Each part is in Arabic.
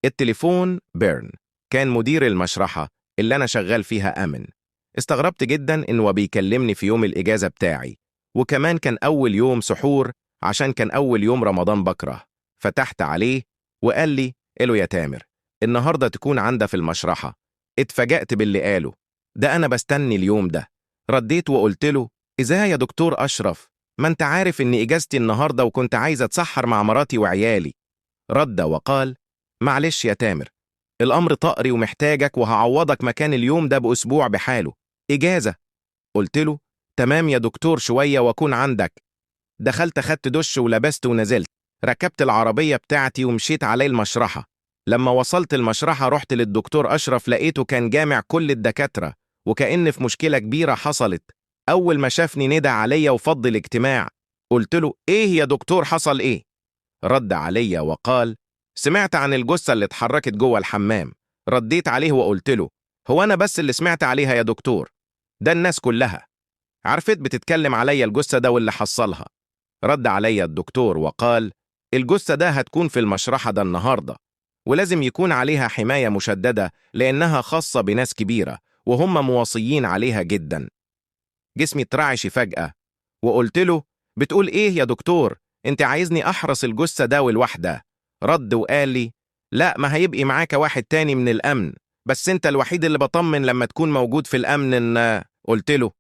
التليفون بيرن كان مدير المشرحة اللي أنا شغال فيها أمن. استغربت جدا إنه بيكلمني في يوم الإجازة بتاعي، وكمان كان أول يوم سحور عشان كان أول يوم رمضان بكره. فتحت عليه وقال لي: إلو يا تامر، النهاردة تكون عندها في المشرحة. اتفاجأت باللي قاله ده، أنا بستني اليوم ده. رديت وقلت له: إزاي يا دكتور أشرف؟ ما أنت عارف إن إجازتي النهاردة وكنت عايز أتسحر مع مراتي وعيالي. رد وقال: معلش يا تامر، الأمر طقري ومحتاجك وهعوضك مكان اليوم ده بأسبوع بحاله إجازة. قلت له: تمام يا دكتور، شوية وأكون عندك. دخلت أخدت دش ولبست ونزلت، ركبت العربية بتاعتي ومشيت علي المشرحة. لما وصلت المشرحة رحت للدكتور أشرف، لقيته كان جامع كل الدكاترة وكأن في مشكلة كبيرة حصلت. أول ما شافني ندى عليا وفض الاجتماع. قلت له: إيه يا دكتور، حصل إيه؟ رد عليا وقال: سمعت عن الجثة اللي اتحركت جوه الحمام. رديت عليه وقلت له: هو أنا بس اللي سمعت عليها يا دكتور؟ ده الناس كلها عرفت بتتكلم عليا الجثة ده واللي حصلها. رد عليا الدكتور وقال: الجثة ده هتكون في المشرحة ده النهاردة، ولازم يكون عليها حماية مشددة لأنها خاصة بناس كبيرة وهم موصيين عليها جدا. جسمي اترعش فجأة وقلت له: بتقول إيه يا دكتور؟ أنت عايزني أحرس الجثة ده والوحدة؟ رد وقال لي: لا، ما هيبقي معاك واحد تاني من الأمن، بس أنت الوحيد اللي بطمن لما تكون موجود في الأمن قلت له: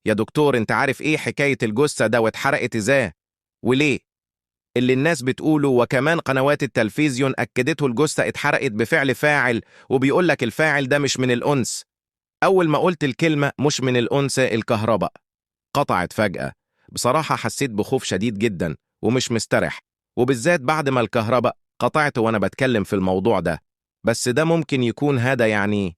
يا دكتور، أنت عارف إيه حكاية الجثة ده واتحرقت إزاي وليه؟ اللي الناس بتقوله وكمان قنوات التلفزيون أكدته، الجثة اتحرقت بفعل فاعل، وبيقول لك الفاعل ده مش من الأنس. أول ما قلت الكلمة مش من الأنس، الكهرباء قطعت فجأة. بصراحة حسيت بخوف شديد جدا ومش مسترح، وبالذات بعد ما الكهرباء قطعت وأنا بتكلم في الموضوع ده. بس ده ممكن يكون هذا يعني.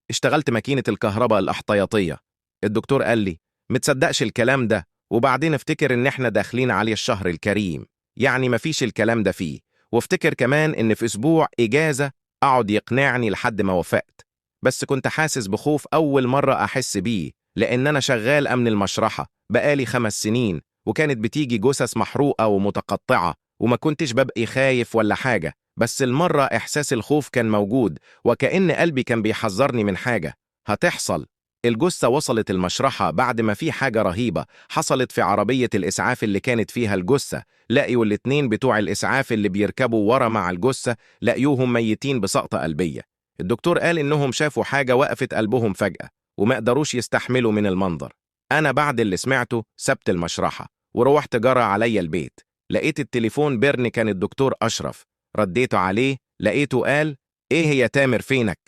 اشتغلت ماكينة الكهرباء الاحتياطية. الدكتور قال لي: متصدقش الكلام ده، وبعدين افتكر ان احنا داخلين عليه الشهر الكريم، يعني مفيش الكلام ده فيه، وافتكر كمان ان في اسبوع اجازة. اقعد يقنعني لحد ما وافقت. بس كنت حاسس بخوف اول مرة احس بيه، لان انا شغال امن المشرحة بقالي 5 سنين، وكانت بتيجي جثث محروقة ومتقطعة، وما كنتش ببقي خايف ولا حاجة، بس المرة احساس الخوف كان موجود، وكأن قلبي كان بيحذرني من حاجة هتحصل. الجثة وصلت المشرحة بعد ما في حاجة رهيبة حصلت في عربية الإسعاف اللي كانت فيها الجثة. لقيوا الاتنين بتوع الإسعاف اللي بيركبوا ورا مع الجثة، لقيوهم ميتين بسقطة قلبية. الدكتور قال إنهم شافوا حاجة وقفت قلبهم فجأة وما قدروش يستحملوا من المنظر. أنا بعد اللي سمعته سبت المشرحة وروحت جرى عليا البيت. لقيت التليفون بيرن، كان الدكتور أشرف. رديته عليه، لقيته قال: إيه يا تامر، فينك؟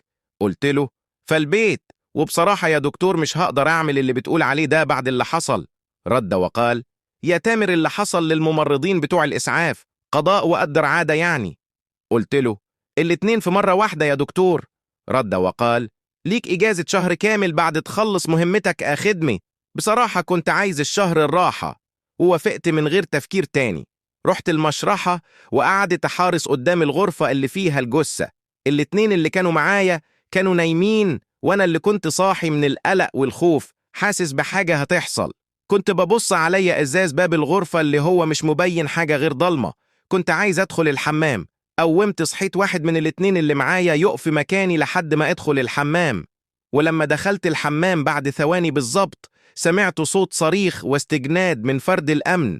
قلت له: فالبيت، وبصراحة يا دكتور مش هقدر أعمل اللي بتقول عليه ده بعد اللي حصل. رد وقال: يا تامر، اللي حصل للممرضين بتوع الإسعاف قضاء وقدر عادة يعني. قلت له: الاتنين في مرة واحدة يا دكتور. رد وقال: ليك إجازة شهر كامل بعد تخلص مهمتك خدمة. بصراحة كنت عايز الشهر الراحة، ووافقت من غير تفكير تاني. رحت المشرحة وقعدت أحارس قدام الغرفة اللي فيها الجثة. الاتنين اللي كانوا معايا كانوا نايمين، وأنا اللي كنت صاحي من القلق والخوف، حاسس بحاجة هتحصل. كنت ببص عليا إزاز باب الغرفة اللي هو مش مبين حاجة غير ضلمة. كنت عايز أدخل الحمام. قومت صحيت واحد من الاتنين اللي معايا يقف في مكاني لحد ما أدخل الحمام. ولما دخلت الحمام بعد ثواني بالظبط سمعت صوت صريخ واستجناد من فرد الأمن.